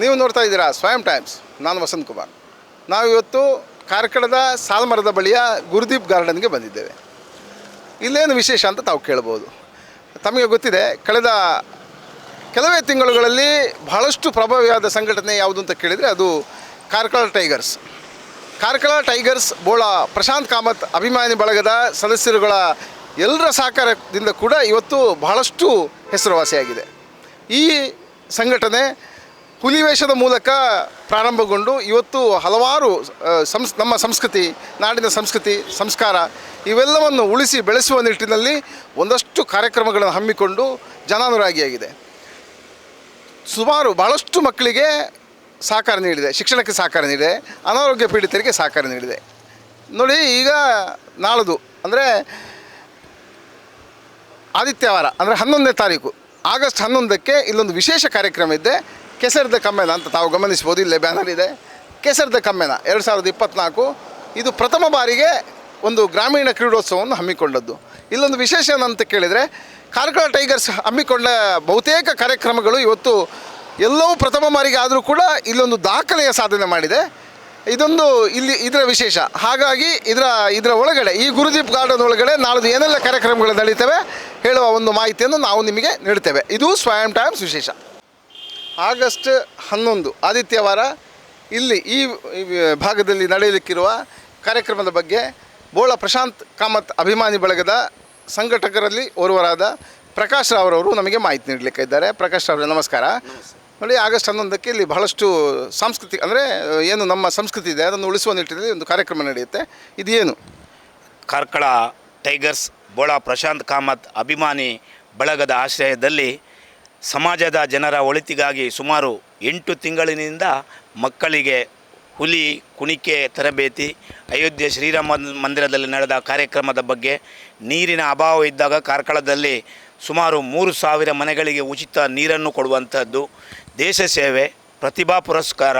ನೀವು ನೋಡ್ತಾ ಇದ್ದೀರಾ ಸ್ವಯಂ ಟೈಮ್ಸ್. ನಾನು ವಸಂತ್ ಕುಮಾರ್. ನಾವಿವತ್ತು ಕಾರ್ಕಳದ ಸಾಲಮರದ ಬಳಿಯ ಗುರುದೀಪ್ ಗಾರ್ಡನ್ಗೆ ಬಂದಿದ್ದೇವೆ. ಇಲ್ಲೇನು ವಿಶೇಷ ಅಂತ ತಾವು ಕೇಳ್ಬೋದು. ತಮಗೆ ಗೊತ್ತಿದೆ, ಕಳೆದ ಕೆಲವೇ ತಿಂಗಳುಗಳಲ್ಲಿ ಬಹಳಷ್ಟು ಪ್ರಭಾವಿಯಾದ ಸಂಘಟನೆ ಯಾವುದು ಅಂತ ಕೇಳಿದರೆ ಅದು ಕಾರ್ಕಳ ಟೈಗರ್ಸ್. ಕಾರ್ಕಳ ಟೈಗರ್ಸ್ ಬೋಳ ಪ್ರಶಾಂತ್ ಕಾಮತ್ ಅಭಿಮಾನಿ ಬಳಗದ ಸದಸ್ಯರುಗಳ ಎಲ್ಲರ ಸಹಕಾರದಿಂದ ಕೂಡ ಇವತ್ತು ಬಹಳಷ್ಟು ಹೆಸರುವಾಸಿಯಾಗಿದೆ. ಈ ಸಂಘಟನೆ ಹುಲಿವೇಷದ ಮೂಲಕ ಪ್ರಾರಂಭಗೊಂಡು ಇವತ್ತು ಹಲವಾರು ನಮ್ಮ ಸಂಸ್ಕೃತಿ, ನಾಡಿನ ಸಂಸ್ಕೃತಿ, ಸಂಸ್ಕಾರ ಇವೆಲ್ಲವನ್ನು ಉಳಿಸಿ ಬೆಳೆಸುವ ನಿಟ್ಟಿನಲ್ಲಿ ಒಂದಷ್ಟು ಕಾರ್ಯಕ್ರಮಗಳನ್ನು ಹಮ್ಮಿಕೊಂಡು ಜನಾನುರಾಗಿಯಾಗಿದೆ. ಸುಮಾರು ಭಾಳಷ್ಟು ಮಕ್ಕಳಿಗೆ ಸಹಕಾರ ನೀಡಿದೆ, ಶಿಕ್ಷಣಕ್ಕೆ ಸಹಕಾರ ನೀಡಿದೆ, ಅನಾರೋಗ್ಯ ಪೀಡಿತರಿಗೆ ಸಹಕಾರ ನೀಡಿದೆ. ನೋಡಿ, ಈಗ ನಾಳದು ಅಂದರೆ ಆದಿತ್ಯವಾರ ಅಂದರೆ 11ನೇ ತಾರೀಕು ಆಗಸ್ಟ್ 11ಕ್ಕೆ ಇಲ್ಲೊಂದು ವಿಶೇಷ ಕಾರ್ಯಕ್ರಮ ಇದೆ. ಕೆಸರದ ಕಮ್ಮೆನ ಅಂತ ತಾವು ಗಮನಿಸ್ಬೋದು. ಇಲ್ಲೇ ಬ್ಯಾನರ್ ಇದೆ. ಕೆಸರದ ಕಮ್ಮೆನ 2024 ಇದು ಪ್ರಥಮ ಬಾರಿಗೆ ಒಂದು ಗ್ರಾಮೀಣ ಕ್ರೀಡೋತ್ಸವವನ್ನು ಹಮ್ಮಿಕೊಂಡದ್ದು. ಇಲ್ಲೊಂದು ವಿಶೇಷ ಏನಂತ ಕೇಳಿದರೆ, ಕಾರ್ಕಳ ಟೈಗರ್ಸ್ ಹಮ್ಮಿಕೊಂಡ ಬಹುತೇಕ ಕಾರ್ಯಕ್ರಮಗಳು ಇವತ್ತು ಎಲ್ಲವೂ ಪ್ರಥಮ ಬಾರಿಗೆ ಆದರೂ ಕೂಡ ಇಲ್ಲೊಂದು ದಾಖಲೆಯ ಸಾಧನೆ ಮಾಡಿದೆ. ಇದೊಂದು ಇದರ ವಿಶೇಷ. ಹಾಗಾಗಿ ಇದರ ಒಳಗಡೆ, ಈ ಗುರುದೀಪ್ ಗಾರ್ಡನ್ ಒಳಗಡೆ ನಾಳೆ ಏನೆಲ್ಲ ಕಾರ್ಯಕ್ರಮಗಳು ನಡೀತವೆ ಹೇಳುವ ಒಂದು ಮಾಹಿತಿಯನ್ನು ನಾವು ನಿಮಗೆ ನೀಡ್ತೇವೆ. ಇದು ಸ್ವಯಂ ಟೈಮ್ಸ್ ವಿಶೇಷ. ಆಗಸ್ಟ್ 11 ಆದಿತ್ಯವಾರ ಇಲ್ಲಿ ಈ ಭಾಗದಲ್ಲಿ ನಡೆಯಲಿಕ್ಕಿರುವ ಕಾರ್ಯಕ್ರಮದ ಬಗ್ಗೆ ಬೋಳ ಪ್ರಶಾಂತ್ ಕಾಮತ್ ಅಭಿಮಾನಿ ಬಳಗದ ಸಂಘಟಕರಲ್ಲಿ ಓರ್ವರಾದ ಪ್ರಕಾಶ್ ರಾವ್ರವರು ನಮಗೆ ಮಾಹಿತಿ ನೀಡಲಿಕ್ಕೆ ಇದ್ದಾರೆ. ಪ್ರಕಾಶ್ ರಾವ್, ನಮಸ್ಕಾರ. ನೋಡಿ, ಆಗಸ್ಟ್ 11ಕ್ಕೆ ಇಲ್ಲಿ ಬಹಳಷ್ಟು ಸಾಂಸ್ಕೃತಿಕ ಅಂದರೆ ಏನು ನಮ್ಮ ಸಂಸ್ಕೃತಿ ಇದೆ ಅದನ್ನು ಉಳಿಸುವ ನಿಟ್ಟಿನಲ್ಲಿ ಒಂದು ಕಾರ್ಯಕ್ರಮ ನಡೆಯುತ್ತೆ. ಇದು ಏನು? ಕಾರ್ಕಳ ಟೈಗರ್ಸ್ ಬೋಳ ಪ್ರಶಾಂತ್ ಕಾಮತ್ ಅಭಿಮಾನಿ ಬಳಗದ ಆಶ್ರಯದಲ್ಲಿ ಸಮಾಜದ ಜನರ ಒಳಿತಿಗಾಗಿ ಸುಮಾರು 8 ತಿಂಗಳಿನಿಂದ ಮಕ್ಕಳಿಗೆ ಹುಲಿ ಕುಣಿಕೆ ತರಬೇತಿ, ಅಯೋಧ್ಯೆ ಶ್ರೀರಾಮ ಮಂದಿರದಲ್ಲಿ ನಡೆದ ಕಾರ್ಯಕ್ರಮದ ಬಗ್ಗೆ, ನೀರಿನ ಅಭಾವ ಇದ್ದಾಗ ಕಾರ್ಕಳದಲ್ಲಿ ಸುಮಾರು 3,000 ಮನೆಗಳಿಗೆ ಉಚಿತ ನೀರನ್ನು ಕೊಡುವಂಥದ್ದು, ದೇಶ ಸೇವೆ, ಪ್ರತಿಭಾ ಪುರಸ್ಕಾರ,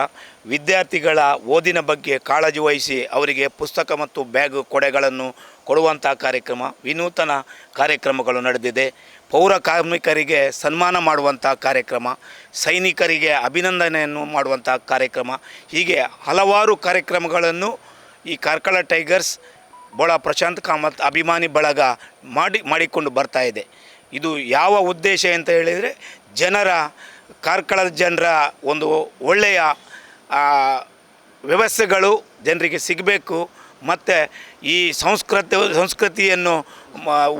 ವಿದ್ಯಾರ್ಥಿಗಳ ಓದಿನ ಬಗ್ಗೆ ಕಾಳಜಿ ವಹಿಸಿ ಅವರಿಗೆ ಪುಸ್ತಕ ಮತ್ತು ಬ್ಯಾಗ್ ಕೊಡೆಗಳನ್ನು ಕೊಡುವಂಥ ಕಾರ್ಯಕ್ರಮ, ವಿನೂತನ ಕಾರ್ಯಕ್ರಮಗಳು ನಡೆದಿದೆ. ಪೌರ ಕಾರ್ಮಿಕರಿಗೆ ಸನ್ಮಾನ ಮಾಡುವಂಥ ಕಾರ್ಯಕ್ರಮ, ಸೈನಿಕರಿಗೆ ಅಭಿನಂದನೆಯನ್ನು ಮಾಡುವಂಥ ಕಾರ್ಯಕ್ರಮ, ಹೀಗೆ ಹಲವಾರು ಕಾರ್ಯಕ್ರಮಗಳನ್ನು ಈ ಕಾರ್ಕಳ ಟೈಗರ್ಸ್ ಬೋಳ ಪ್ರಶಾಂತ್ ಕಾಮತ್ ಅಭಿಮಾನಿ ಬಳಗ ಮಾಡಿಕೊಂಡು ಬರ್ತಾ ಇದೆ. ಇದು ಯಾವ ಉದ್ದೇಶ ಅಂತ ಹೇಳಿದರೆ, ಕಾರ್ಕಳದ ಜನರ ಒಂದು ಒಳ್ಳೆಯ ವ್ಯವಸ್ಥೆಗಳು ಜನರಿಗೆ ಸಿಗಬೇಕು ಮತ್ತು ಈ ಸಂಸ್ಕೃತಿಯನ್ನು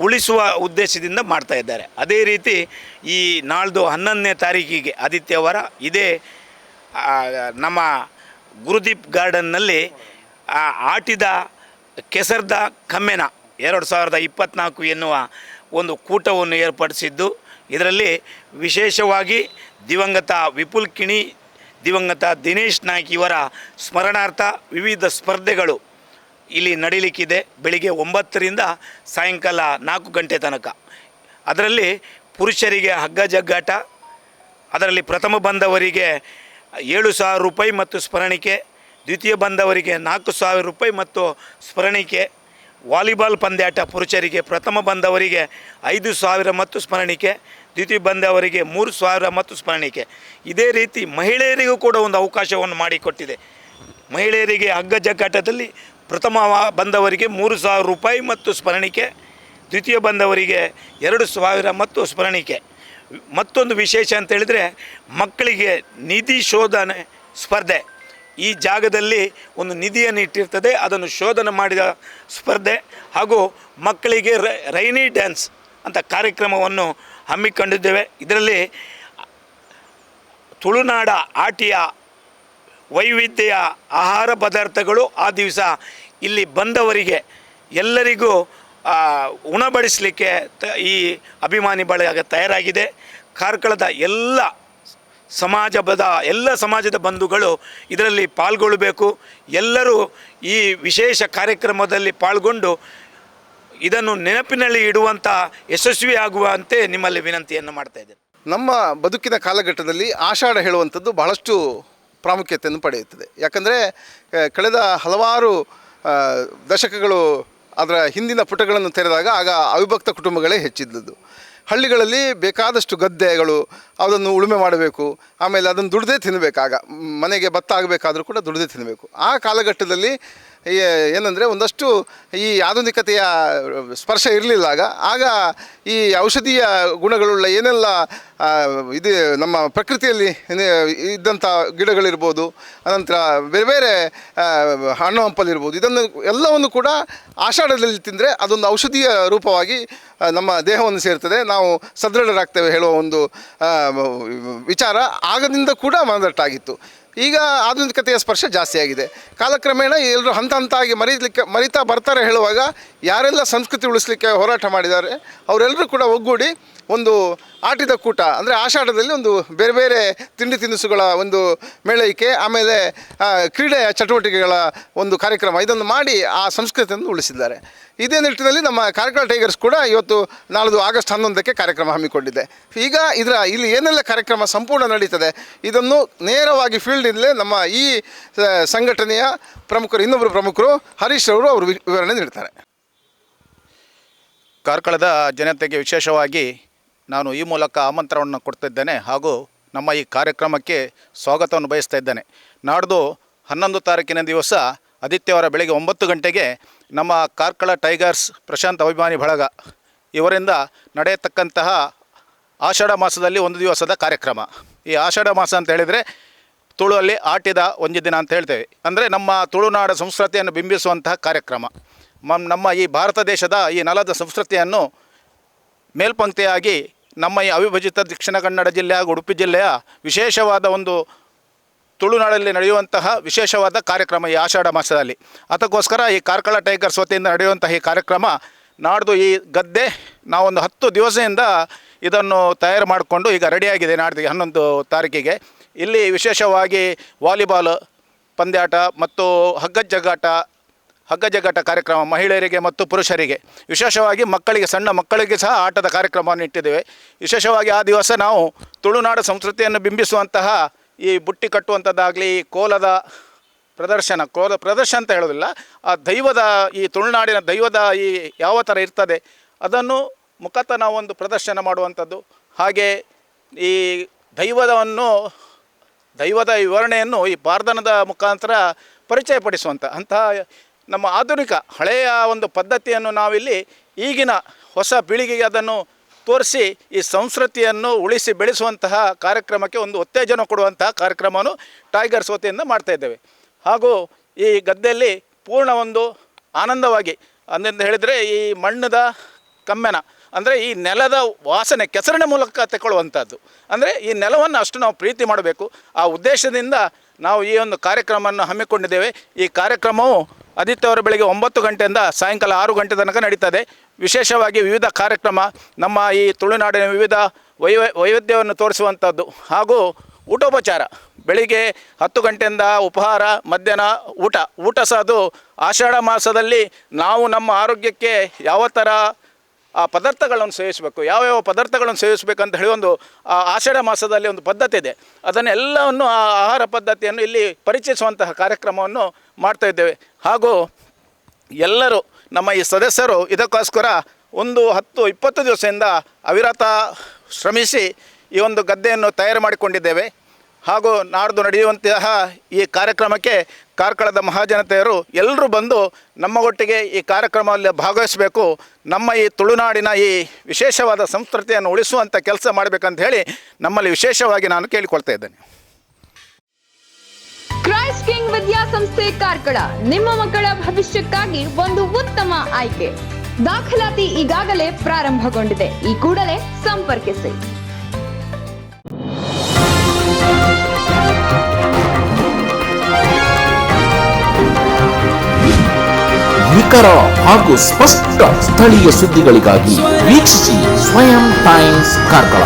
ಉಳಿಸುವ ಉದ್ದೇಶದಿಂದ ಮಾಡ್ತಾ ಇದ್ದಾರೆ. ಅದೇ ರೀತಿ ಈ ನಾಳ್ದು 11ನೇ ತಾರೀಕಿಗೆ ಆದಿತ್ಯವಾರ ಇದೇ ನಮ್ಮ ಗುರುದೀಪ್ ಗಾರ್ಡನ್ನಲ್ಲಿ ಆಟಿದ ಕೆಸರ್ದ ಕಮ್ಮೆನ 2024 ಎನ್ನುವ ಒಂದು ಕೂಟವನ್ನು ಏರ್ಪಡಿಸಿದ್ದು, ಇದರಲ್ಲಿ ವಿಶೇಷವಾಗಿ ದಿವಂಗತ ವಿಪುಲ್ ಕಿಣಿ, ದಿವಂಗತ ದಿನೇಶ್ ನಾಯ್ಕ್ ಇವರ ಸ್ಮರಣಾರ್ಥ ವಿವಿಧ ಸ್ಪರ್ಧೆಗಳು ಇಲ್ಲಿ ನಡೀಲಿಕ್ಕಿದೆ. ಬೆಳಿಗ್ಗೆ 9ರಿಂದ ಸಾಯಂಕಾಲ 4 ಗಂಟೆ ತನಕ. ಅದರಲ್ಲಿ ಪುರುಷರಿಗೆ ಹಗ್ಗ ಜಗ್ಗಾಟ, ಅದರಲ್ಲಿ ಪ್ರಥಮ ಬಂದವರಿಗೆ 7,000 ರೂಪಾಯಿ ಮತ್ತು ಸ್ಮರಣಿಕೆ, ದ್ವಿತೀಯ ಬಂದವರಿಗೆ 4,000 ರೂಪಾಯಿ ಮತ್ತು ಸ್ಮರಣಿಕೆ, ವಾಲಿಬಾಲ್ ಪಂದ್ಯಾಟ ಪುರುಷರಿಗೆ ಪ್ರಥಮ ಬಂದವರಿಗೆ 5,000 ಮತ್ತು ಸ್ಮರಣಿಕೆ, ದ್ವಿತೀಯ ಬಂದವರಿಗೆ 3,000 ಮತ್ತು ಸ್ಮರಣಿಕೆ. ಇದೇ ರೀತಿ ಮಹಿಳೆಯರಿಗೂ ಕೂಡ ಒಂದು ಅವಕಾಶವನ್ನು ಮಾಡಿಕೊಟ್ಟಿದೆ. ಮಹಿಳೆಯರಿಗೆ ಹಗ್ಗ ಜಗ್ಗಾಟದಲ್ಲಿ ಪ್ರಥಮ ಬಂದವರಿಗೆ 3,000 ರೂಪಾಯಿ ಮತ್ತು ಸ್ಮರಣಿಕೆ, ದ್ವಿತೀಯ ಬಂದವರಿಗೆ 2,000 ಮತ್ತು ಸ್ಮರಣಿಕೆ. ಮತ್ತೊಂದು ವಿಶೇಷ ಅಂತ ಹೇಳಿದರೆ, ಮಕ್ಕಳಿಗೆ ನಿಧಿ ಶೋಧನೆ ಸ್ಪರ್ಧೆ. ಈ ಜಾಗದಲ್ಲಿ ಒಂದು ನಿಧಿಯನ್ನು ಇಟ್ಟಿರ್ತದೆ, ಅದನ್ನು ಶೋಧನೆ ಮಾಡಿದ ಸ್ಪರ್ಧೆ ಹಾಗೂ ಮಕ್ಕಳಿಗೆ ರೈನಿ ಡ್ಯಾನ್ಸ್ ಅಂತ ಕಾರ್ಯಕ್ರಮವನ್ನು ಹಮ್ಮಿಕೊಂಡಿದ್ದೇವೆ. ಇದರಲ್ಲಿ ತುಳುನಾಡ ಆಟಿಯ ವೈವಿಧ್ಯ ಆಹಾರ ಪದಾರ್ಥಗಳು ಆ ದಿವಸ ಇಲ್ಲಿ ಬಂದವರಿಗೆ ಎಲ್ಲರಿಗೂ ಉಣಬಡಿಸಲಿಕ್ಕೆ ಈ ಅಭಿಮಾನಿ ಬಳಗ ತಯಾರಾಗಿದೆ. ಕಾರ್ಕಳದ ಎಲ್ಲ ಸಮಾಜದ ಬಂಧುಗಳು ಇದರಲ್ಲಿ ಪಾಲ್ಗೊಳ್ಳಬೇಕು. ಎಲ್ಲರೂ ಈ ವಿಶೇಷ ಕಾರ್ಯಕ್ರಮದಲ್ಲಿ ಪಾಲ್ಗೊಂಡು ಇದನ್ನು ನೆನಪಿನಲ್ಲಿ ಇಡುವಂಥ ಯಶಸ್ವಿಯಾಗುವಂತೆ ನಿಮ್ಮಲ್ಲಿ ವಿನಂತಿಯನ್ನು ಮಾಡ್ತಾ ಇದ್ದೇನೆ. ನಮ್ಮ ಬದುಕಿನ ಕಾಲಘಟ್ಟದಲ್ಲಿ ಆಷಾಢ ಹೇಳುವಂಥದ್ದು ಬಹಳಷ್ಟು ಪ್ರಾಮುಖ್ಯತೆಯನ್ನು ಪಡೆಯುತ್ತದೆ. ಯಾಕಂದರೆ ಕಳೆದ ಹಲವಾರು ದಶಕಗಳು ಅದರ ಹಿಂದಿನ ಪುಟಗಳನ್ನು ತೆರೆದಾಗ ಆಗ ಅವಿಭಕ್ತ ಕುಟುಂಬಗಳೇ ಹೆಚ್ಚಿದ್ದದ್ದು. ಹಳ್ಳಿಗಳಲ್ಲಿ ಬೇಕಾದಷ್ಟು ಗದ್ದೆಗಳು, ಅದನ್ನು ಉಳುಮೆ ಮಾಡಬೇಕು, ಆಮೇಲೆ ಅದನ್ನು ದುಡ್ದೇ ತಿನ್ನಬೇಕಾಗ ಮನೆಗೆ ಭತ್ತ ಆಗಬೇಕಾದ್ರೂ ಕೂಡ ದುಡ್ದೇ ತಿನ್ನಬೇಕು. ಆ ಕಾಲಘಟ್ಟದಲ್ಲಿ ಏನಂದರೆ ಒಂದಷ್ಟು ಈ ಆಧುನಿಕತೆಯ ಸ್ಪರ್ಶ ಇರಲಿಲ್ಲ ಆಗ ಈ ಔಷಧೀಯ ಗುಣಗಳುಳ್ಳ ಏನೆಲ್ಲ ಇದು ನಮ್ಮ ಪ್ರಕೃತಿಯಲ್ಲಿ ಇದ್ದಂಥ ಗಿಡಗಳಿರ್ಬೋದು, ಅನಂತರ ಬೇರೆ ಬೇರೆ ಹಣ್ಣು ಹಂಪಲಿರ್ಬೋದು, ಇದನ್ನು ಎಲ್ಲವನ್ನು ಕೂಡ ಆಷಾಢದಲ್ಲಿ ತಿಂದರೆ ಅದೊಂದು ಔಷಧೀಯ ರೂಪವಾಗಿ ನಮ್ಮ ದೇಹವನ್ನು ಸೇರ್ತದೆ, ನಾವು ಸದೃಢರಾಗ್ತೇವೆ ಹೇಳುವ ಒಂದು ವಿಚಾರ ಆಗದಿಂದ ಕೂಡ ಮನದಟ್ಟಾಗಿತ್ತು. ಈಗ ಆಧುನಿಕತೆಯ ಸ್ಪರ್ಶ ಜಾಸ್ತಿ ಆಗಿದೆ. ಕಾಲಕ್ರಮೇಣ ಎಲ್ಲರೂ ಹಂತ ಹಂತಾಗಿ ಮರಿತಾ ಬರ್ತಾರೆ ಹೇಳುವಾಗ ಯಾರೆಲ್ಲ ಸಂಸ್ಕೃತಿ ಉಳಿಸಲಿಕ್ಕೆ ಹೋರಾಟ ಮಾಡಿದ್ದಾರೆ ಅವರೆಲ್ಲರೂ ಕೂಡ ಒಗ್ಗೂಡಿ ಒಂದು ಆಟಿದ ಕೂಟ ಅಂದರೆ ಆಷಾಢದಲ್ಲಿ ಒಂದು ಬೇರೆ ಬೇರೆ ತಿಂಡಿ ತಿನಿಸುಗಳ ಒಂದು ಮೇಳೈಕೆ, ಆಮೇಲೆ ಕ್ರೀಡೆಯ ಚಟುವಟಿಕೆಗಳ ಒಂದು ಕಾರ್ಯಕ್ರಮ, ಇದನ್ನು ಮಾಡಿ ಆ ಸಂಸ್ಕೃತಿಯನ್ನು ಉಳಿಸಿದ್ದಾರೆ. ಇದೇ ನಿಟ್ಟಿನಲ್ಲಿ ನಮ್ಮ ಕಾರ್ಕಳ ಟೈಗರ್ಸ್ ಕೂಡ ಇವತ್ತು ನಾಳ್ದು ಆಗಸ್ಟ್ 11ಕ್ಕೆ ಕಾರ್ಯಕ್ರಮ ಹಮ್ಮಿಕೊಂಡಿದೆ. ಈಗ ಇಲ್ಲಿ ಏನೆಲ್ಲ ಕಾರ್ಯಕ್ರಮ ಸಂಪೂರ್ಣ ನಡೀತದೆ ಇದನ್ನು ನೇರವಾಗಿ ಫೀಲ್ಡಿನಲ್ಲೇ ನಮ್ಮ ಈ ಸಂಘಟನೆಯ ಇನ್ನೊಬ್ಬರು ಪ್ರಮುಖರು ಹರೀಶ್ ಅವರು ವಿವರಣೆ ನೀಡ್ತಾರೆ. ಕಾರ್ಕಳದ ಜನತೆಗೆ ವಿಶೇಷವಾಗಿ ನಾನು ಈ ಮೂಲಕ ಆಮಂತ್ರಣವನ್ನು ಕೊಡ್ತಿದ್ದೇನೆ ಹಾಗೂ ನಮ್ಮ ಈ ಕಾರ್ಯಕ್ರಮಕ್ಕೆ ಸ್ವಾಗತವನ್ನು ಬಯಸ್ತಾ ಇದ್ದೇನೆ. ನಾಡ್ದು 11 ತಾರೀಕಿನ ದಿವಸ ಆದಿತ್ಯವಾರ ಬೆಳಗ್ಗೆ 9 ಗಂಟೆಗೆ ನಮ್ಮ ಕಾರ್ಕಳ ಟೈಗರ್ಸ್ ಪ್ರಶಾಂತ್ ಅಭಿಮಾನಿ ಬಳಗ ಇವರಿಂದ ನಡೆಯತಕ್ಕಂತಹ ಆಷಾಢ ಮಾಸದಲ್ಲಿ ಒಂದು ದಿವಸದ ಕಾರ್ಯಕ್ರಮ. ಈ ಆಷಾಢ ಮಾಸ ಅಂತ ಹೇಳಿದರೆ ತುಳುವಲ್ಲಿ ಆಟಿದ ಒಂದು ದಿನ ಅಂತ ಹೇಳ್ತೇವೆ. ಅಂದರೆ ನಮ್ಮ ತುಳುನಾಡ ಸಂಸ್ಕೃತಿಯನ್ನು ಬಿಂಬಿಸುವಂತಹ ಕಾರ್ಯಕ್ರಮ. ನಮ್ಮ ಈ ಭಾರತ ದೇಶದ ಈ ನೆಲದ ಸಂಸ್ಕೃತಿಯನ್ನು ಮೇಲ್ಪಂಕ್ತಿಯಾಗಿ ನಮ್ಮ ಈ ಅವಿಭಜಿತ ದಕ್ಷಿಣ ಕನ್ನಡ ಜಿಲ್ಲೆ ಹಾಗೂ ಉಡುಪಿ ಜಿಲ್ಲೆಯ ವಿಶೇಷವಾದ ಒಂದು ತುಳುನಾಡಲ್ಲಿ ನಡೆಯುವಂತಹ ವಿಶೇಷವಾದ ಕಾರ್ಯಕ್ರಮ ಈ ಆಷಾಢ ಮಾಸದಲ್ಲಿ. ಅದಕ್ಕೋಸ್ಕರ ಈ ಕಾರ್ಕಳ ಟೈಗರ್ಸ್ ವತಿಯಿಂದ ನಡೆಯುವಂತಹ ಈ ಕಾರ್ಯಕ್ರಮ ನಾಡ್ದು ಈ ಗದ್ದೆ ನಾವೊಂದು 10 ದಿವಸದಿಂದ ಇದನ್ನು ತಯಾರು ಮಾಡಿಕೊಂಡು ಈಗ ರೆಡಿಯಾಗಿದೆ. ನಾಡ್ದು 11 ತಾರೀಕಿಗೆ ಇಲ್ಲಿ ವಿಶೇಷವಾಗಿ ವಾಲಿಬಾಲ್ ಪಂದ್ಯಾಟ ಮತ್ತು ಹಗ್ಗ ಜಗ್ಗಾಟ ಕಾರ್ಯಕ್ರಮ ಮಹಿಳೆಯರಿಗೆ ಮತ್ತು ಪುರುಷರಿಗೆ, ವಿಶೇಷವಾಗಿ ಮಕ್ಕಳಿಗೆ, ಸಣ್ಣ ಮಕ್ಕಳಿಗೆ ಸಹ ಆಟದ ಕಾರ್ಯಕ್ರಮವನ್ನು ಇಟ್ಟಿದ್ದೇವೆ. ವಿಶೇಷವಾಗಿ ಆ ದಿವಸ ನಾವು ತುಳುನಾಡು ಸಂಸ್ಕೃತಿಯನ್ನು ಬಿಂಬಿಸುವಂತಹ ಈ ಬುಟ್ಟಿ ಕಟ್ಟುವಂಥದ್ದಾಗಲಿ, ಕೋಲದ ಪ್ರದರ್ಶನ ಅಂತ ಹೇಳೋದಿಲ್ಲ, ಆ ದೈವದ ಈ ತುಳುನಾಡಿನ ದೈವದ ಈ ಯಾವ ಥರ ಇರ್ತದೆ ಅದನ್ನು ಮುಖತಃ ನಾವೊಂದು ಪ್ರದರ್ಶನ ಮಾಡುವಂಥದ್ದು. ಹಾಗೆ ಈ ದೈವದ ವಿವರಣೆಯನ್ನು ಈ ಪಾರ್ದನದ ಮುಖಾಂತರ ಪರಿಚಯಪಡಿಸುವಂಥ ನಮ್ಮ ಆಧುನಿಕ ಹಳೆಯ ಒಂದು ಪದ್ಧತಿಯನ್ನು ನಾವಿಲ್ಲಿ ಈಗಿನ ಹೊಸ ಪೀಳಿಗೆಗೆ ಅದನ್ನು ತೋರಿಸಿ ಈ ಸಂಸ್ಕೃತಿಯನ್ನು ಉಳಿಸಿ ಬೆಳೆಸುವಂತಹ ಕಾರ್ಯಕ್ರಮಕ್ಕೆ ಒಂದು ಉತ್ತೇಜನ ಕೊಡುವಂತಹ ಕಾರ್ಯಕ್ರಮವನ್ನು ಟೈಗರ್ಸ್ ವತಿಯಿಂದ ಮಾಡ್ತಾಯಿದ್ದೇವೆ. ಹಾಗೂ ಈ ಗದ್ದೆಯಲ್ಲಿ ಪೂರ್ಣ ಒಂದು ಆನಂದವಾಗಿ ಅಂದೆಂದು ಹೇಳಿದರೆ ಈ ಮಣ್ಣದ ಕಮ್ಮೆನ ಅಂದರೆ ಈ ನೆಲದ ವಾಸನೆ ಕೆಸರಿನ ಮೂಲಕ ತಗೊಳ್ಳುವಂಥದ್ದು. ಅಂದರೆ ಈ ನೆಲವನ್ನು ಅಷ್ಟು ನಾವು ಪ್ರೀತಿ ಮಾಡಬೇಕು. ಆ ಉದ್ದೇಶದಿಂದ ನಾವು ಈ ಒಂದು ಕಾರ್ಯಕ್ರಮವನ್ನು ಹಮ್ಮಿಕೊಂಡಿದ್ದೇವೆ. ಈ ಕಾರ್ಯಕ್ರಮವು ಆದಿತ್ಯವಾರ ಬೆಳಗ್ಗೆ 9 ಗಂಟೆಯಿಂದ ಸಾಯಂಕಾಲ 6 ಗಂಟೆ ತನಕ ನಡೀತದೆ. ವಿಶೇಷವಾಗಿ ವಿವಿಧ ಕಾರ್ಯಕ್ರಮ, ನಮ್ಮ ಈ ತುಳುನಾಡಿನ ವಿವಿಧ ವೈವಿಧ್ಯವನ್ನು ತೋರಿಸುವಂಥದ್ದು ಹಾಗೂ ಊಟೋಪಚಾರ. ಬೆಳಿಗ್ಗೆ 10 ಗಂಟೆಯಿಂದ ಉಪಹಾರ, ಮಧ್ಯಾಹ್ನ ಊಟ ಸಹ ಅದು ಆಷಾಢ ಮಾಸದಲ್ಲಿ ನಾವು ನಮ್ಮ ಆರೋಗ್ಯಕ್ಕೆ ಯಾವ ಥರ ಆ ಪದಾರ್ಥಗಳನ್ನು ಸೇವಿಸಬೇಕು, ಯಾವ್ಯಾವ ಪದಾರ್ಥಗಳನ್ನು ಸೇವಿಸಬೇಕಂತ ಹೇಳಿ ಒಂದು ಆಷಾಢ ಮಾಸದಲ್ಲಿ ಒಂದು ಪದ್ಧತಿ ಇದೆ. ಅದನ್ನೆಲ್ಲವನ್ನು ಆ ಆಹಾರ ಪದ್ಧತಿಯನ್ನು ಇಲ್ಲಿ ಪರಿಚಯಿಸುವಂತಹ ಕಾರ್ಯಕ್ರಮವನ್ನು ಮಾಡ್ತಾಯಿದ್ದೇವೆ. ಹಾಗೂ ಎಲ್ಲರೂ ನಮ್ಮ ಈ ಸದಸ್ಯರು ಇದಕ್ಕೋಸ್ಕರ ಒಂದು 10-20 ದಿವಸದಿಂದ ಅವಿರತ ಶ್ರಮಿಸಿ ಈ ಒಂದು ಗದ್ದೆಯನ್ನು ತಯಾರು ಮಾಡಿಕೊಂಡಿದ್ದೇವೆ. ಹಾಗೂ ನಾಡ್ದು ನಡೆಯುವಂತಹ ಈ ಕಾರ್ಯಕ್ರಮಕ್ಕೆ ಕಾರ್ಕಳದ ಮಹಾಜನತೆಯರು ಎಲ್ಲರೂ ಬಂದು ನಮ್ಮ ಒಟ್ಟಿಗೆ ಈ ಕಾರ್ಯಕ್ರಮದಲ್ಲಿ ಭಾಗವಹಿಸಬೇಕು, ನಮ್ಮ ಈ ತುಳುನಾಡಿನ ಈ ವಿಶೇಷವಾದ ಸಂಸ್ಕೃತಿಯನ್ನು ಉಳಿಸುವಂಥ ಕೆಲಸ ಮಾಡಬೇಕಂತ ಹೇಳಿ ನಮ್ಮಲ್ಲಿ ವಿಶೇಷವಾಗಿ ನಾನು ಕೇಳಿಕೊಳ್ತಾ ಇದ್ದೇನೆ. ಕ್ರೈಸ್ಟ್ ಕಿಂಗ್ ವಿದ್ಯಾಸಂಸ್ಥೆ ಕಾರ್ಕಳ ನಿಮ್ಮ ಮಕ್ಕಳ ಭವಿಷ್ಯಕ್ಕಾಗಿ ಒಂದು ಉತ್ತಮ ಆಯ್ಕೆ. ದಾಖಲಾತಿ ಈಗಾಗಲೇ ಪ್ರಾರಂಭಗೊಂಡಿದೆ. ಈ ಕೂಡಲೇ ಸಂಪರ್ಕಿಸಿ. ನಿಖರ ಹಾಗೂ ಸ್ಪಷ್ಟ ಸ್ಥಳೀಯ ಸುದ್ದಿಗಳಿಗಾಗಿ ವೀಕ್ಷಿಸಿ ಸ್ವಯಂ ಟೈಮ್ಸ್ ಕಾರ್ಕಳ.